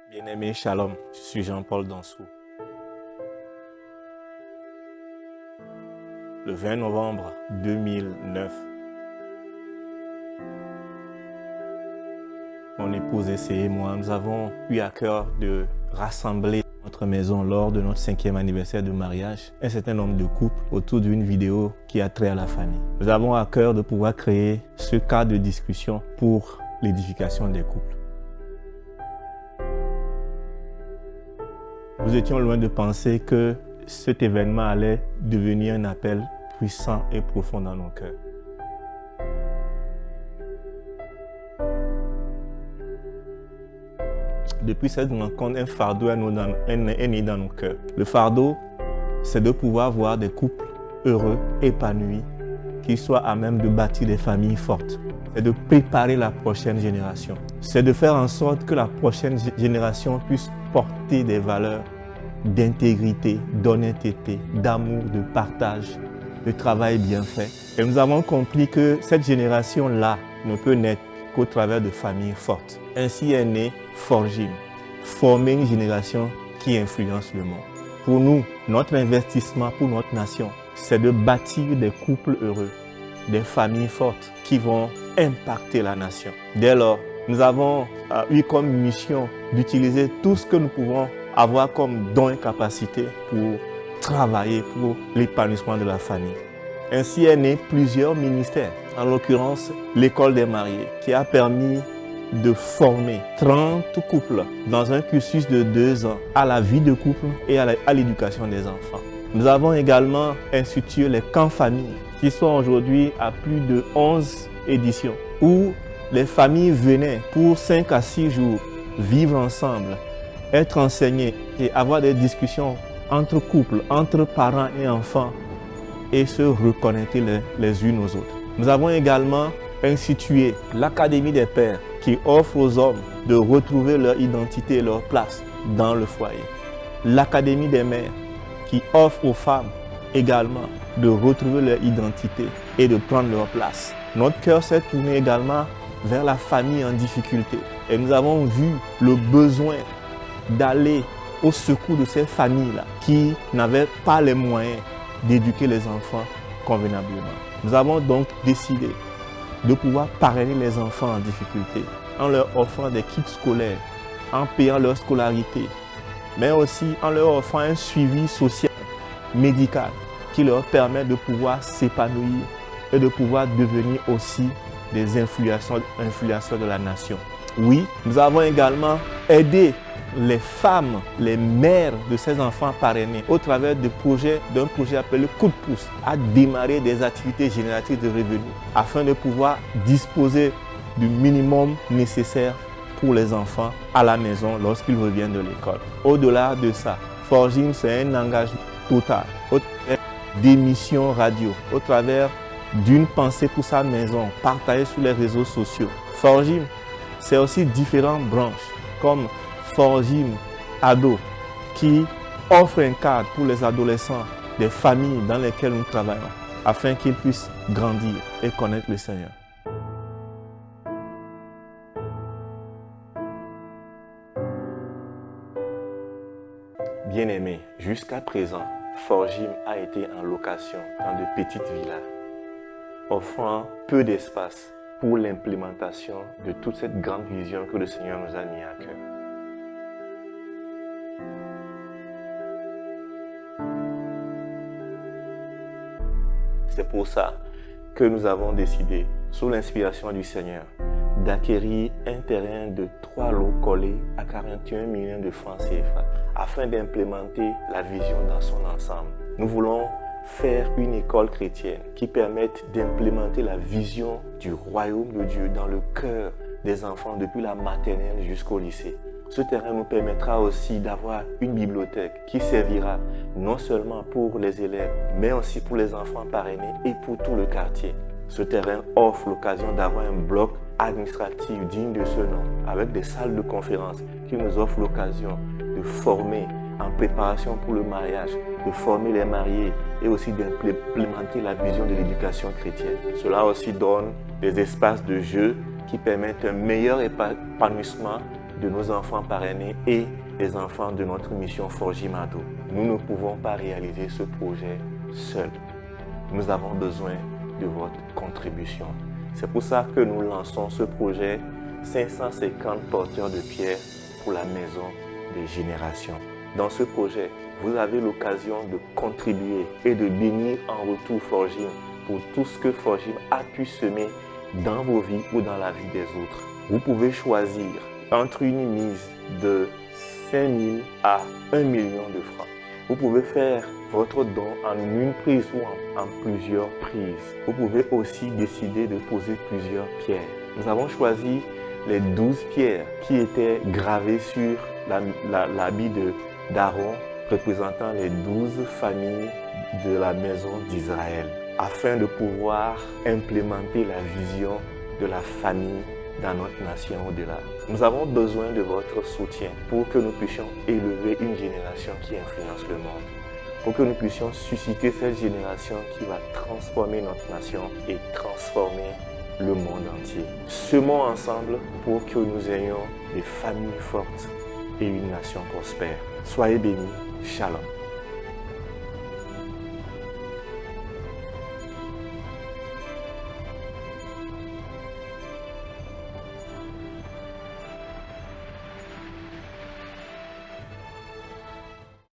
Bien-aimé, shalom, je suis Jean-Paul Dansou. Le 20 novembre 2009, mon épouse et moi, nous avons eu à cœur de rassembler notre maison lors de notre 5e anniversaire de mariage un certain nombre de couples autour d'une vidéo qui a trait à la famille. Nous avons à cœur de pouvoir créer ce cadre de discussion pour l'édification des couples. Nous étions loin de penser que cet événement allait devenir un appel puissant et profond dans nos cœurs. Depuis cette rencontre, un fardeau est né dans nos cœurs. Le fardeau, c'est de pouvoir voir des couples heureux, épanouis, qui soient à même de bâtir des familles fortes. C'est de préparer la prochaine génération. C'est de faire en sorte que la prochaine génération puisse porter des valeurs d'intégrité, d'honnêteté, d'amour, de partage, de travail bien fait. Et nous avons compris que cette génération-là ne peut naître qu'au travers de familles fortes. Ainsi est né Forgim, former une génération qui influence le monde. Pour nous, notre investissement pour notre nation, c'est de bâtir des couples heureux, des familles fortes qui vont impacter la nation. Dès lors, nous avons eu comme mission d'utiliser tout ce que nous pouvons avoir comme don et capacité pour travailler pour l'épanouissement de la famille. Ainsi est né plusieurs ministères, en l'occurrence l'école des mariés, qui a permis de former 30 couples dans un cursus de 2 ans à la vie de couple et à l'éducation des enfants. Nous avons également institué les camps familles qui sont aujourd'hui à plus de 11 éditions où les familles venaient pour 5 à 6 jours vivre ensemble, être enseignées et avoir des discussions entre couples, entre parents et enfants et se reconnecter les unes aux autres. Nous avons également institué l'Académie des pères qui offre aux hommes de retrouver leur identité et leur place dans le foyer. L'Académie des mères qui offre aux femmes également de retrouver leur identité et de prendre leur place. Notre cœur s'est tourné également vers la famille en difficulté et nous avons vu le besoin d'aller au secours de ces familles-là qui n'avaient pas les moyens d'éduquer les enfants convenablement. Nous avons donc décidé de pouvoir parrainer les enfants en difficulté en leur offrant des kits scolaires, en payant leur scolarité, mais aussi en leur offrant un suivi social, médical, qui leur permet de pouvoir s'épanouir et de pouvoir devenir aussi des influenceurs de la nation. Oui, nous avons également aidé les femmes, les mères de ces enfants parrainés au travers d'un projet appelé Coup de pouce à démarrer des activités génératrices de revenus afin de pouvoir disposer du minimum nécessaire pour les enfants à la maison lorsqu'ils reviennent de l'école. Au-delà de ça, Forgim, c'est un engagement total au travers d'émissions radio, au travers d'une pensée pour sa maison partagée sur les réseaux sociaux. Forgim, c'est aussi différentes branches comme Forgim Ado qui offre un cadre pour les adolescents des familles dans lesquelles nous travaillons afin qu'ils puissent grandir et connaître le Seigneur. Bien-aimés, jusqu'à présent, Forgim a été en location dans de petites villas, offrant peu d'espace pour l'implémentation de toute cette grande vision que le Seigneur nous a mis à cœur. C'est pour ça que nous avons décidé, sous l'inspiration du Seigneur, d'acquérir un terrain de 3 lots collés à 41 millions de francs CFA afin d'implémenter la vision dans son ensemble. Nous voulons faire une école chrétienne qui permette d'implémenter la vision du royaume de Dieu dans le cœur des enfants depuis la maternelle jusqu'au lycée. Ce terrain nous permettra aussi d'avoir une bibliothèque qui servira non seulement pour les élèves, mais aussi pour les enfants parrainés et pour tout le quartier. Ce terrain offre l'occasion d'avoir un bloc administratif digne de ce nom, avec des salles de conférence qui nous offrent l'occasion de former en préparation pour le mariage, de former les mariés et aussi d'implémenter la vision de l'éducation chrétienne. Cela aussi donne des espaces de jeu qui permettent un meilleur épanouissement de nos enfants parrainés et des enfants de notre mission Forgimado. Nous ne pouvons pas réaliser ce projet seuls. Nous avons besoin de votre contribution. C'est pour ça que nous lançons ce projet 550 porteurs de pierre pour la maison des générations. Dans ce projet, vous avez l'occasion de contribuer et de bénir en retour Forgim pour tout ce que Forgim a pu semer dans vos vies ou dans la vie des autres. Vous pouvez choisir entre une mise de 5 000 à 1 million de francs. Vous pouvez faire votre don en une prise ou en plusieurs prises. Vous pouvez aussi décider de poser plusieurs pierres. Nous avons choisi les 12 pierres qui étaient gravées sur l'habit d'Aaron, représentant les 12 familles de la maison d'Israël, afin de pouvoir implémenter la vision de la famille dans notre nation au-delà. Nous avons besoin de votre soutien pour que nous puissions élever une génération qui influence le monde, pour que nous puissions susciter cette génération qui va transformer notre nation et transformer le monde entier. Semons ensemble pour que nous ayons des familles fortes et une nation prospère. Soyez bénis. Shalom.